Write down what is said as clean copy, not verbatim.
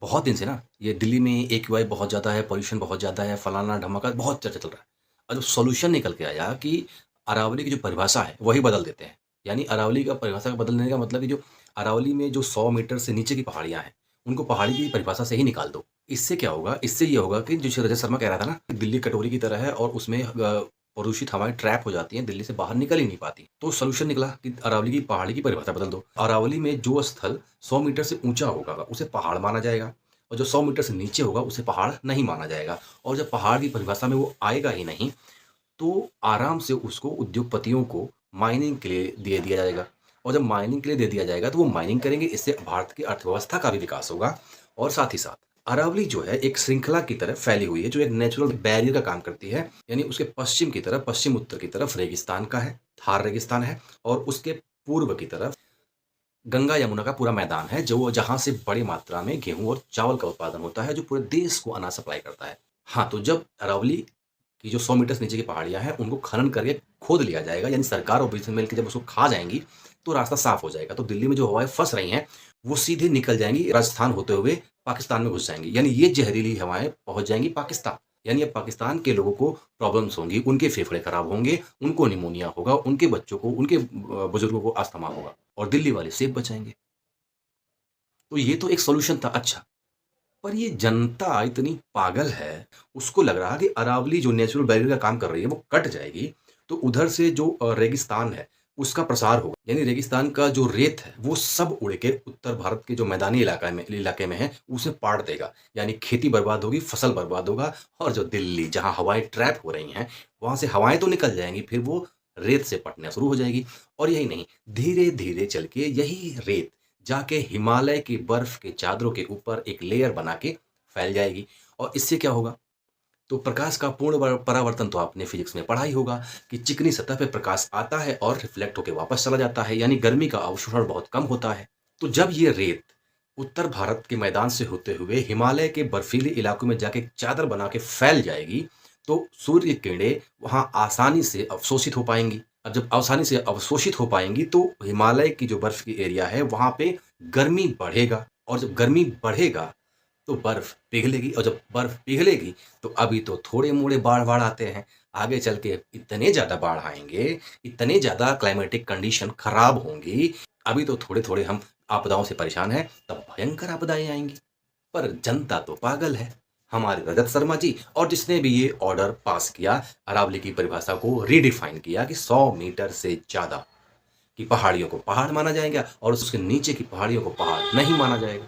बहुत दिन से ना ये दिल्ली में एक्यूआई बहुत ज़्यादा है, पॉल्यूशन बहुत ज़्यादा है, फलाना ढमाका बहुत चर्चा चल रहा है। और जब सॉल्यूशन निकल के आया कि अरावली की जो परिभाषा है वही बदल देते हैं। यानी अरावली का परिभाषा का बदलने का मतलब कि जो अरावली में जो 100 मीटर से नीचे की पहाड़ियाँ हैं, उनको पहाड़ी की परिभाषा से ही निकाल दो। इससे क्या होगा? इससे ये होगा कि जो रजत शर्मा कह रहा था ना, दिल्ली कटोरी की तरह है और उसमें प्रदूषित हवाएँ ट्रैप हो जाती हैं, दिल्ली से बाहर निकल ही नहीं पाती। तो सॉल्यूशन निकला कि अरावली की पहाड़ी की परिभाषा बदल दो। अरावली में जो स्थल 100 मीटर से ऊँचा होगा, उसे पहाड़ माना जाएगा। और जो 100 मीटर से नीचे होगा उसे पहाड़ नहीं माना जाएगा। और जब पहाड़ की परिभाषा में वो आएगा ही नहीं, तो आराम से उसको उद्योगपतियों को माइनिंग के लिए दे दिया जाएगा। और जब माइनिंग के लिए दे दिया जाएगा तो वो माइनिंग करेंगे, इससे भारत की अर्थव्यवस्था का भी विकास होगा। और साथ ही साथ अरावली जो है एक श्रृंखला की तरह फैली हुई है, जो एक नेचुरल बैरियर का काम करती है। यानी उसके पश्चिम की तरफ, पश्चिम उत्तर की तरफ रेगिस्तान का है, थार रेगिस्तान है। और उसके पूर्व की तरफ गंगा यमुना का पूरा मैदान है, जो जहाँ से बड़ी मात्रा में गेहूँ और चावल का उत्पादन होता है, जो पूरे देश को अनाज सप्लाई करता है। हाँ, तो जब अरावली की जो 100 मीटर से नीचे की पहाड़ियाँ हैं, उनको खनन करके खोद लिया जाएगा, यानी सरकार और बिज़नेस मिलके जब उसको खा जाएँगी, तो रास्ता साफ हो जाएगा। तो दिल्ली में जो हवाएँ फँस रही हैं, वो सीधे निकल जाएँगी, राजस्थान होते हुए पाकिस्तान में घुस जाएँगी। यानी ये जहरीली हवाएँ पहुँच जाएँगी पाकिस्तान। यानी अब पाकिस्तान के लोगों को प्रॉब्लम्स होंगी, उनके फेफड़े खराब होंगे, उनको निमोनिया होगा, उनके बच्चों को, उनके बुजुर्गों को अस्थमा होगा और दिल्ली वाले सेफ बचेंगे। तो ये तो एक सॉल्यूशन था। अच्छा, पर ये जनता इतनी पागल है, उसको लग रहा है कि अरावली जो नेचुरल बैरियर का काम कर रही है, वो कट जाएगी, तो उधर से जो रेगिस्तान है, उसका प्रसार होगा। यानी रेगिस्तान का जो रेत है, वो सब उड़ के उत्तर भारत के जो मैदानी इलाके में है, उसे पाड़ देगा। यानी खेती बर्बाद होगी, फसल बर्बाद होगा और जो दिल्ली, जहाँ हवाएँ ट्रैप हो रही हैं, वहाँ से हवाएँ तो निकल जाएँगी, फिर वो रेत से पटना शुरू हो जाएगी। और यही नहीं, धीरे-धीरे चल के यही रेत जाके हिमालय की बर्फ के चादरों के ऊपर एक लेयर बना के फैल जाएगी। और इससे क्या होगा? तो प्रकाश का पूर्ण परावर्तन तो आपने फिजिक्स में पढ़ा ही होगा कि चिकनी सतह पे प्रकाश आता है और रिफ्लेक्ट होके वापस चला जाता है, यानी गर्मी का अवशोषण बहुत कम होता है। तो जब ये रेत उत्तर भारत के मैदान से होते हुए हिमालय के बर्फीले इलाकों में जाके एक चादर बना के फैल जाएगी, तो सूर्य की किरणें वहाँ आसानी से अवशोषित हो पाएँगी। अब जब आसानी से अवशोषित हो पाएँगी, तो हिमालय की जो बर्फ की एरिया है, वहाँ पे गर्मी बढ़ेगा और जब गर्मी बढ़ेगा, तो बर्फ पिघलेगी और जब बर्फ पिघलेगी, तो अभी तो थोड़े-मोड़े बाढ़-वाढ़ आते हैं। आगे चल के इतने ज़्यादा बाढ़ आएँगे, इतने ज़्यादा क्लाइमेटिक कंडीशन खराब होंगी, अभी तो थोड़े-थोड़े हम आपदाओं से परेशान हैं, तब भयंकर आपदाएँ आएँगी। पर जनता तो पागल है। हमारे रजत शर्मा जी और जिसने भी ये ऑर्डर पास किया, अरावली की परिभाषा को रिडिफाइन किया कि 100 मीटर से ज़्यादा की पहाड़ियों को पहाड़ माना जाएगा और उसके नीचे की पहाड़ियों को पहाड़ नहीं माना जाएगा।